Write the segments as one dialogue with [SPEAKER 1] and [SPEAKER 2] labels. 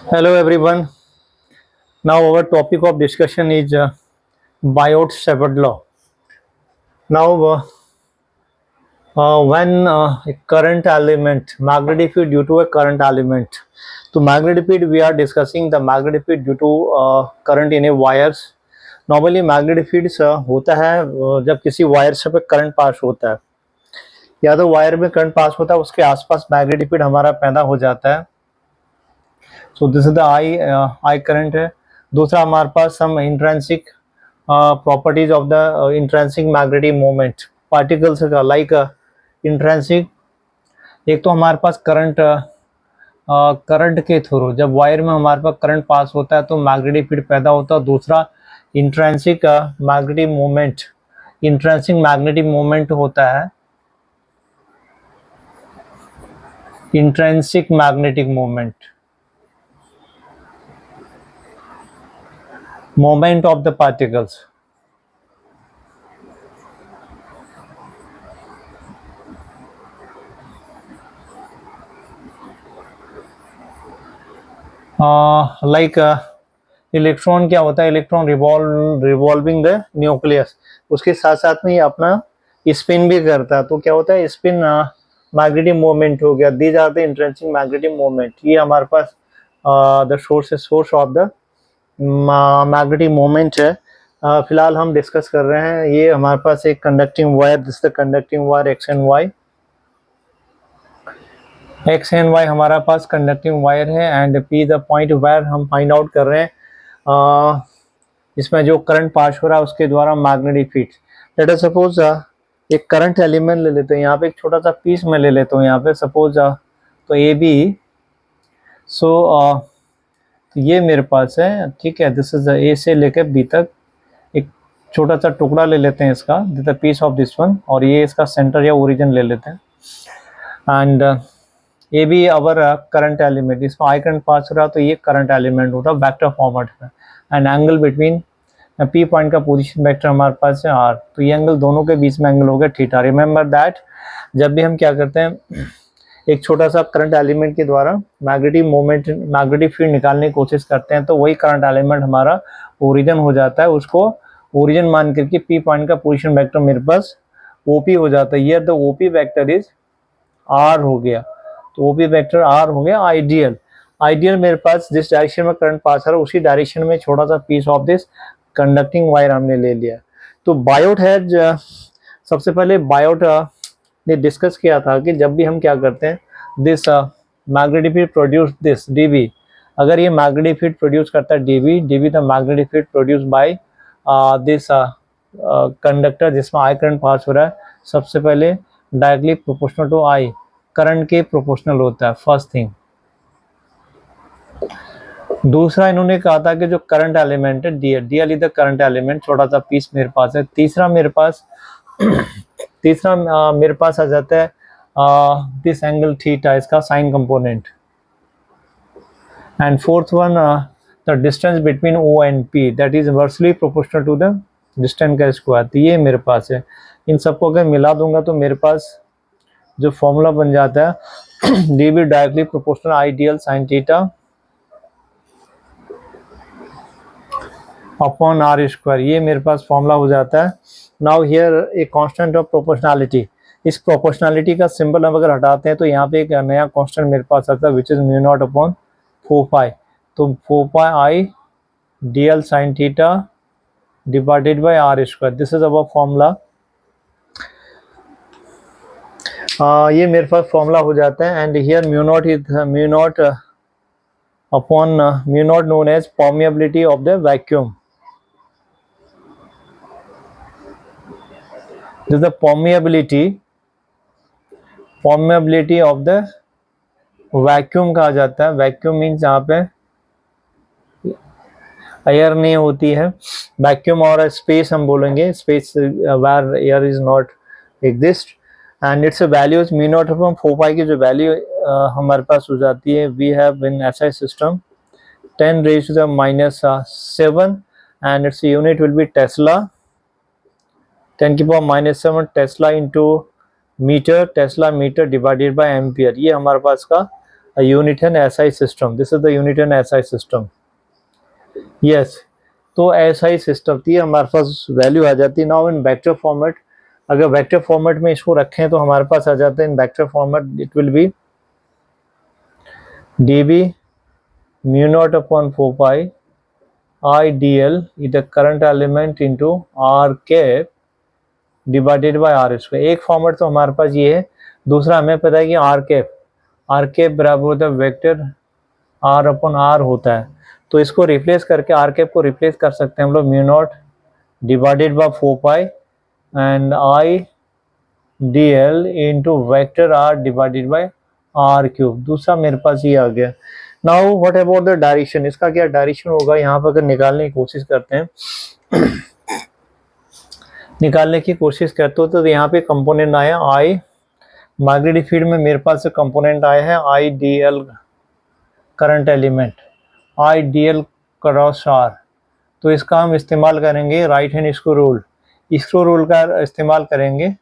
[SPEAKER 1] Hello everyone. Now our topic of discussion is Biot-Savart law. Now, when a current element magnetic field due to a current element, तो magnetic field we are discussing the magnetic field due to current in a wires. Normally magnetic field होता है जब किसी wire से पे current pass होता है या तो वायर में करंट पास होता है उसके आसपास मैग्नेटिक फील्ड हमारा पैदा हो जाता है. So this is the I current है. दूसरा हमारे पास हम intrinsic properties of the intrinsic magnetic moment particles का like इंट्रेंसिक. एक तो हमारे पास करंट के थ्रू जब वायर में हमारे पास करंट पास होता है तो मैग्नेटिक फील्ड पैदा होता है. दूसरा intrinsic magnetic moment. Intrinsic magnetic moment होता है intrinsic magnetic moment moment of the particles. Like electron क्या होता है, इलेक्ट्रॉन रिवॉल्विंग द न्यूक्लियस, उसके साथ साथ में ये अपना स्पिन भी करता है. तो क्या होता है, स्पिन मैग्नेटिक मोमेंट हो गया. These are the intrinsic magnetic moment. ये हमारे पास the source of the magnetic moment है. फिलहाल हम डिस्कस कर रहे हैं. ये हमारे पास एक conducting wire, this the conducting wire X and Y हमारा पास कंडक्टिंग वायर है. And P the point wire हम फाइंड आउट कर रहे हैं. इसमें जो करंट पास हो रहा है उसके द्वारा magnetic field. Let us suppose एक करंट एलिमेंट ले लेते हैं. यहाँ पे एक छोटा सा पीस में ले लेता हूँ. यहाँ पे सपोज तो ए बी. सो ये मेरे पास है, ठीक है. दिस इज ए से लेकर बी तक एक छोटा सा टुकड़ा ले लेते हैं इसका, this piece of this one. और ये इसका सेंटर या ओरिजिन ले लेते हैं. एंड ये भी अवर करंट एलिमेंट. इसमें आई करंट पास हो रहा तो ये करंट एलिमेंट होता है वेक्टर फॉर्मेट में. And angle between P point का पोजीशन वेक्टर हमारे पास है आर. तो ये एंगल दोनों के बीच में एंगल हो गया थीटा. रिमेंबर दैट जब भी हम क्या करते हैं, एक छोटा सा करंट एलिमेंट के द्वारा मैग्नेटिक फील्ड निकालने की कोशिश करते हैं, तो वही करंट एलिमेंट हमारा ओरिजिन हो जाता है. उसको ओरिजिन मान करके पी पॉइंट का पोजीशन वेक्टर मेरे पास ओपी हो जाता है. ये the OP vector is R हो गया. तो ओपी वेक्टर आर हो गया आइडियल मेरे पास जिस डायरेक्शन में करंट पास हो रहा है उसी डायरेक्शन में छोटा सा piece of this conducting wire हमने ले लिया. तो बायोट है, सबसे पहले बायोट ने डिस्कस किया था कि जब भी हम क्या करते हैं, this magnetic field produce this dB. अगर ये मैग्नेटिक फील्ड प्रोड्यूस करता है dB the magnetic field produce by this conductor जिसमें आई करंट पास हो रहा है, सबसे पहले directly proportional to I current के प्रोपोर्शनल होता है, फर्स्ट थिंग. दूसरा इन्होंने कहा था कि जो करंट एलिमेंट है DL is the current element, छोटा सा पीस मेरे पास है. तीसरा मेरे पास आ जाता है दिस एंगल थीटा, इसका sine component. And fourth one the distance between O and P that is inversely proportional to the distance का स्क्वायर. तो ये मेरे पास है. इन सबको अगर मिला दूंगा तो मेरे पास जो फॉर्मूला बन जाता है d B directly proportional I D L sine theta upon r square. ये मेरे पास फॉर्मूला हो जाता है. Now here a constant of proportionality. इस प्रोपोर्शनैलिटी का सिंबल हम अगर हटाते हैं तो यहाँ पे एक नया कांस्टेंट मेरे पास आता है which is mu naught upon 4 pi. तो 4 pi I D L sine theta divided by are square. This is our formula. ये मेरे पास फॉर्मूला हो जाता है. And here mu naught upon mu naught known as permeability of the vacuum. This the permeability of the vacuum कहा जाता है. Vacuum means यहाँ पे एयर नहीं होती है. वैक्यूम और स्पेस हम बोलेंगे, space where air is not exist. And its value is mu naught upon 4 pi की जो वैल्यू हमारे पास हो जाती है, we have in SI system 10 raised to the -7 and its unit will be Tesla. 10 की power -7 tesla into metre, tesla metre divided by ampere. ये हमारे पास का a Unitarian SI system. This is the Unitarian SI system. Yes, तो SI system थी, हमारे पास value आ जाती है। Now in vector format, अगर वेक्टर फॉर्मेट में इसको रखें तो हमारे पास आ जाते हैं इन vector format, it will be dB mu naught upon 4 pi I dl is the current element into r cap divided by are square. एक फॉर्मेट तो हमारे पास ये है, दूसरा हमें पता है कि आर कैप बराबर होता है वेक्टर आर अपॉन आर होता है। तो इसको रिप्लेस करके आर कैप को रिप्लेस कर सकते हैं हम लोग mu naught divided by 4 pi and I D l into vector r divided by r cube. दूसरा मेरे पास ये आ गया। Now what about the direction, इसका क्या डायरेक्शन होगा यहाँ पर अगर निकालने की कोशिश करते हैं निकालने की कोशिश करते हो तो यहाँ पे कंपोनेंट आया आई, मैग्नेटिक फील्ड में मेरे पास कंपोनेंट आया है I D l current element, I D l cross r. तो इसका हम इस्तेमाल करेंगे राइट हैंड स्क्रू रूल का इस्तेमाल करेंगे।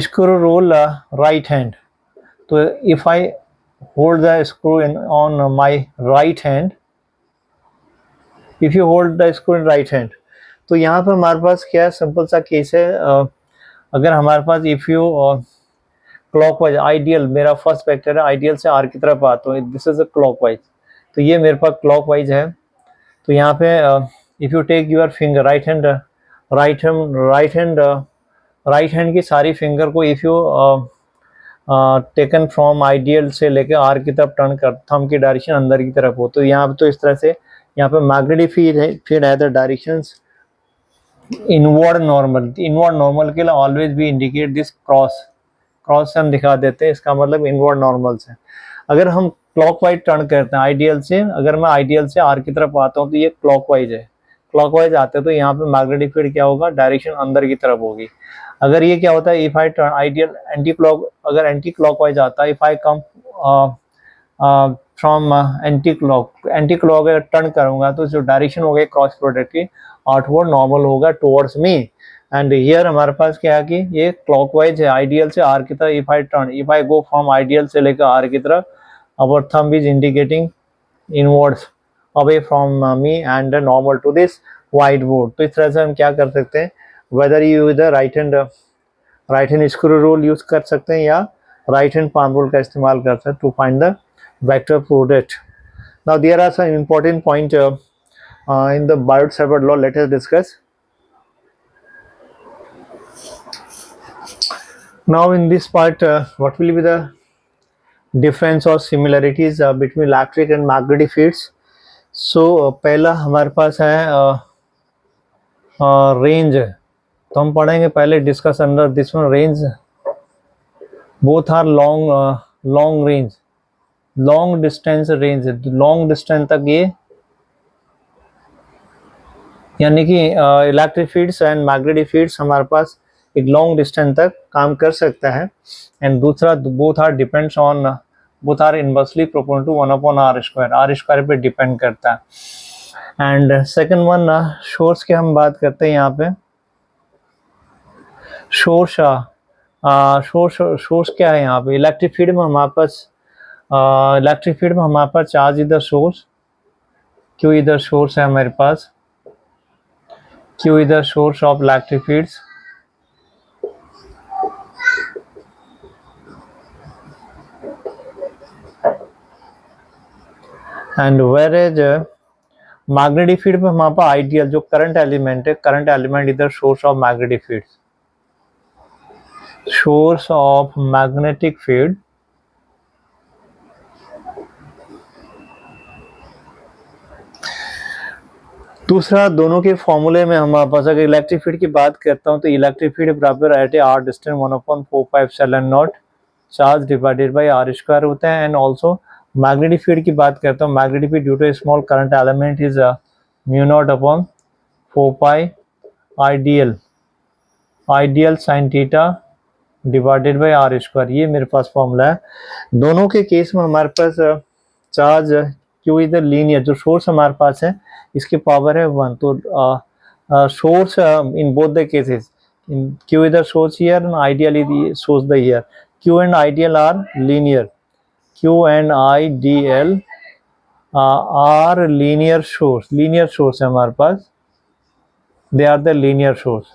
[SPEAKER 1] स्क्रू रूल राइट हैंड, तो if I hold the screw in on my right hand, if you hold the screw in right hand, तो यहाँ पर हमारे पास क्या है, सिंपल सा केस है। अगर हमारे पास इफ यू क्लॉकवाइज आइडियल, मेरा फर्स्ट वेक्टर है आइडियल से आर की तरफ आता हूँ, दिस इज अ क्लॉकवाइज, तो ये मेरे पास क्लॉकवाइज है। तो यहाँ पे if you take your finger right hand की सारी फिंगर को if you taken from ideal से लेकर आर की तरफ टर्न कर, थंब की डायरेक्शन अंदर की तरफ हो, तो यहाँ पे तो इस तरह से यहाँ पे मैग्नेटिक फील्ड है, द डायरेक्शंस इनवर्ड नॉर्मल के लिए ऑलवेज भी इंडिकेट दिस क्रॉस से हम दिखा देते हैं, इसका मतलब इनवर्ड नॉर्मल से। अगर हम क्लॉकवाइज टर्न करते हैं आइडियल से, अगर मैं आइडियल से आर की तरफ आता हूँ तो ये क्लॉकवाइज है, क्लॉकवाइज आते हैं तो यहाँ पे मैग्नेटिक फील्ड क्या होगा, डायरेक्शन अंदर की तरफ होगी। अगर ये क्या होता है, इफ आई टर्न आइडियल अगर एंटी क्लॉकवाइज आता है, if I come from anti clock अगर टर्न करूंगा तो जो डायरेक्शन होगा क्रॉस प्रोडक्ट की आउटवर्ड नॉर्मल होगा टुवर्ड्स मी। एंड हियर हमारे पास क्या है कि ये क्लॉकवाइज है आइडियल से आर की तरफ। If I go from ideal से लेकर आर की तरफ, our thumb is indicating inwards away from me and normal to this white board. तो इस तरह से हम क्या कर सकते हैं, whether you use the right hand screw rule use कर सकते हैं या राइट हैंड पाम रूल का इस्तेमाल कर सकते हैं to find the vector product. Now there are some important point in the Biot-Savart law. Let us discuss. Now in this part, what will be the difference or similarities between electric and magnetic fields? So पहला हमारे पास है range, तो हम पढ़ेंगे पहले discuss under this one range, both are long range, long distance range, long distance तक ये, यानी कि electric fields and magnetic fields हमारे पास एक लॉन्ग डिस्टेंस तक काम कर सकता है। एंड दूसरा both are inversely proportional to 1/r², r² पे डिपेंड करता है। एंड सेकंड वन सोर्स की हम बात करते हैं यहाँ पे। सोर्स क्या है यहाँ पे, इलेक्ट्रिक फील्ड में हमारे पास चार्ज इधर सोर्स, क्यू इधर सोर्स है हमारे पास, क्यू इधर source of electric fields, and वेरेज magnetic field में हमारे पास आइडियल जो करंट एलिमेंट है, करंट एलिमेंट इधर source of magnetic field, source of magnetic field. दूसरा दोनों के फॉर्मूले में हमारे पास अगर इलेक्ट्रिक फील्ड की बात करता हूँ तो इलेक्ट्रिक फील्ड बराबर at a R distance 1/4πε0 charge divided by r² होता है। एंड ऑल्सो मैग्नेटिक फील्ड की बात करता हूँ, magnetic field due to small current element is μ0/4π ideal sine theta divided by r², ये मेरे पास फॉर्मूला है। दोनों के केस में हमारे पास चार्ज क्यों इधर लीनियर, जो सोर्स हमारे पास है इसकी पावर है 1, तो source in both the cases, Q इधर source here and ideally source the here, Q and IDL are linear. Q and IDL are linear source. Linear source है हमारे पास. They are the linear source.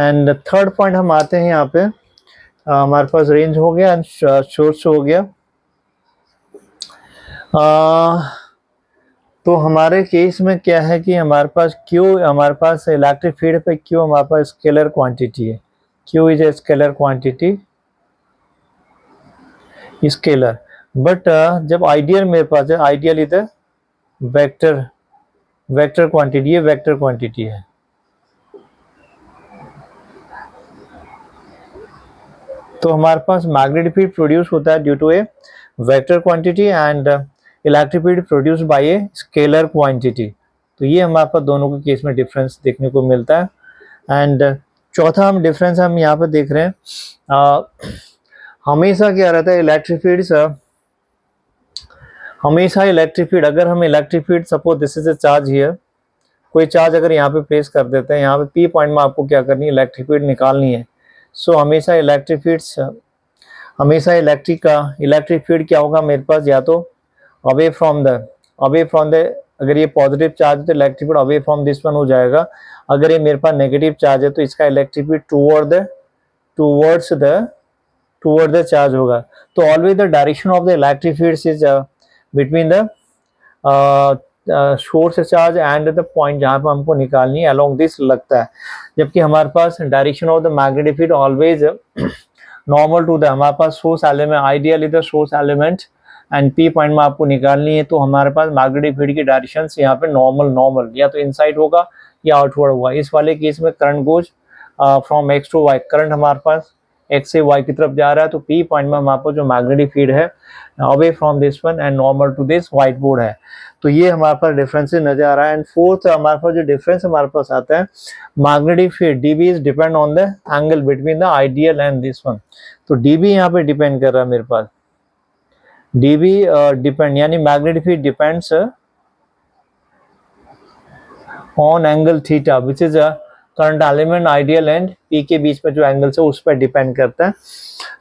[SPEAKER 1] And third point हम आते हैं यहाँ पे. हमारे पास range हो गया एंड सोर्स हो गया. तो हमारे केस में क्या है कि हमारे पास Q, हमारे पास इलेक्ट्रिक फील्ड पे Q हमारे पास स्केलर क्वांटिटी है. Q is a scalar quantity, scalar. But जब आइडियल मेरे पास है, आइडियल इधर वेक्टर क्वांटिटी, ये वेक्टर क्वांटिटी है. तो हमारे पास मैग्नेटिक फील्ड प्रोड्यूस होता है due to a vector quantity and electric field produce by a scalar quantity. तो ये हमारे पास दोनों के केस में डिफरेंस देखने को मिलता है. एंड चौथा हम डिफरेंस हम यहाँ पे देख रहे हैं. हमेशा क्या रहता है इलेक्ट्रिक फील्ड, हमेशा इलेक्ट्रिक फील्ड, अगर हम electric field suppose this is a charge here, कोई चार्ज अगर यहाँ पे प्लेस कर देते हैं, यहाँ पे पी पॉइंट में आपको क्या करनी है, इलेक्ट्रिक फील्ड निकालनी है. सो हमेशा इलेक्ट्रिक फील्ड, हमेशा इलेक्ट्रिक फील्ड क्या होगा मेरे पास, या तो अवे फ्रॉम द अगर ये पॉजिटिव चार्ज है तो electric field away from this one हो जाएगा. अगर ये मेरे पास नेगेटिव चार्ज है तो इसका electric field toward the charge होगा. तो always the direction of the electric field is between the source charge and the point जहाँ पर हमको निकालनी है, अलोंग दिस लगता है. जबकि हमारे पास direction of the magnetic field always normal to the, हमारे पास सोर्स एलिमेंट, आइडियल इधर source element and P point में आपको निकालनी है. तो हमारे पास मैग्नेटिक फील्ड की डायरेक्शन यहाँ पे नॉर्मल या तो इनसाइड होगा या आउटवर्ड होगा. इस वाले केस में current goes from X to Y, current हमारे पास एक्स से वाई की तरफ जा रहा है. तो पी पॉइंट में हमारे पास जो मैग्नेटिक फील्ड है away from this one and normal to this white board है. तो ये हमारे पास डिफरेंसेस नजर आ रहा है. एंड फोर्थ हमारे पास जो डिफरेंस हमारे पास आता है, magnetic field dB is depend on the angle between the ideal and this one. तो डीबी यहाँ पे डिपेंड कर रहा है मेरे पास, डीबी डिपेंड, यानी magnetic field depends on angle theta which is current element ideal and P के बीच में जो एंगल है उस पर डिपेंड करता है.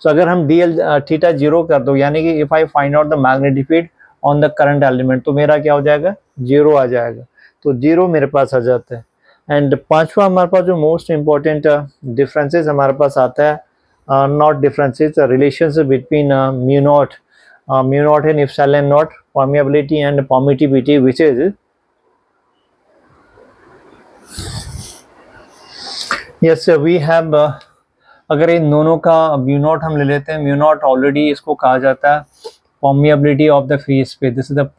[SPEAKER 1] सो अगर हम डी एल थीटा जीरो कर दो, यानी कि if I find out the magnetic field on the current element, तो मेरा क्या हो जाएगा, जीरो आ जाएगा. तो जीरो मेरे पास आ जाता है. एंड पांचवा हमारे पास जो मोस्ट इंपॉर्टेंट डिफरेंसेस हमारे पास आता है, not differences, relations between mu naught and epsilon naught, permeability and permittivity, which is yes we have, अगर इन दोनों का म्यू नॉट हम ले लेते हैं, म्यू नॉट ऑलरेडी इसको कहा जाता है permeability of the free space. This is the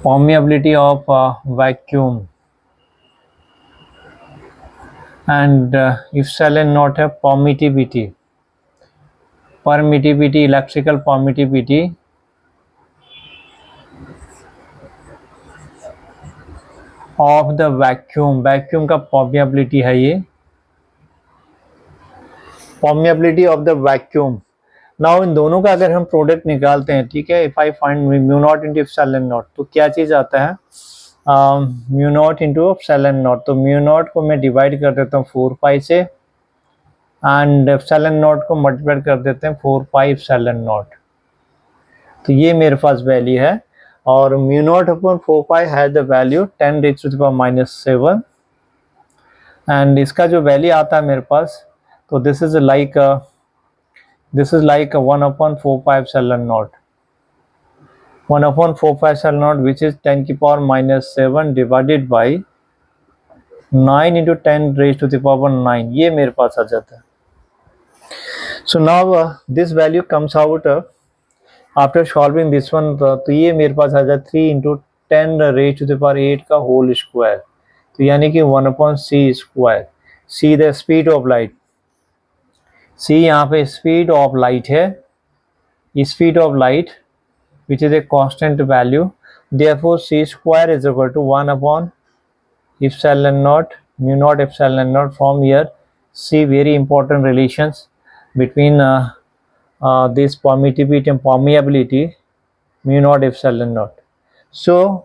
[SPEAKER 1] permeability of vacuum and epsilon naught है permittivity, electrical permittivity of the vacuum का permeability है ये, permeability of the vacuum. Now in दोनों का अगर हम प्रोडक्ट निकालते हैं, ठीक है, if I find mu naught into epsilon not, तो क्या चीज आता है, mu naught into epsilon not. तो म्यू नॉट को मैं डिवाइड कर देता हूँ 4 पाई से एंड एप्सिलॉन नॉट को मल्टीप्लाई कर देते हैं 4 पाई एप्सिलॉन नॉट. तो ये मेरे पास वैल्यू है. और mu naught upon 4 pi has the value 10 raise to the power -7 and इसका जो वैल्यू आता है मेरे पास, तो this is like 1 upon 4 pi epsilon naught, 1 upon 4 pi epsilon naught, which is 10 की power -7 divided by 9 into 10 raised to the power 9. ये मेरे पास आ जाता है. So now this value comes out after solving this one. तो ये मेरे पास आ जाता 3 into 10 raised to the power 8 का होल स्क्वायर. तो यानी कि 1 upon c square. c the speed of light, C यहाँ पे स्पीड ऑफ लाइट है, speed of light which is a constant value. Therefore C square is equal to 1 upon epsilon naught mu naught epsilon naught. From here see very important relations between this permittivity and permeability mu naught epsilon naught. So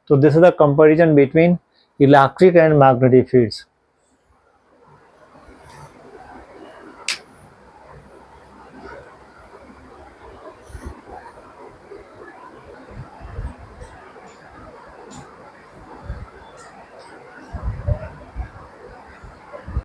[SPEAKER 1] तो this is the comparison between electric and magnetic fields.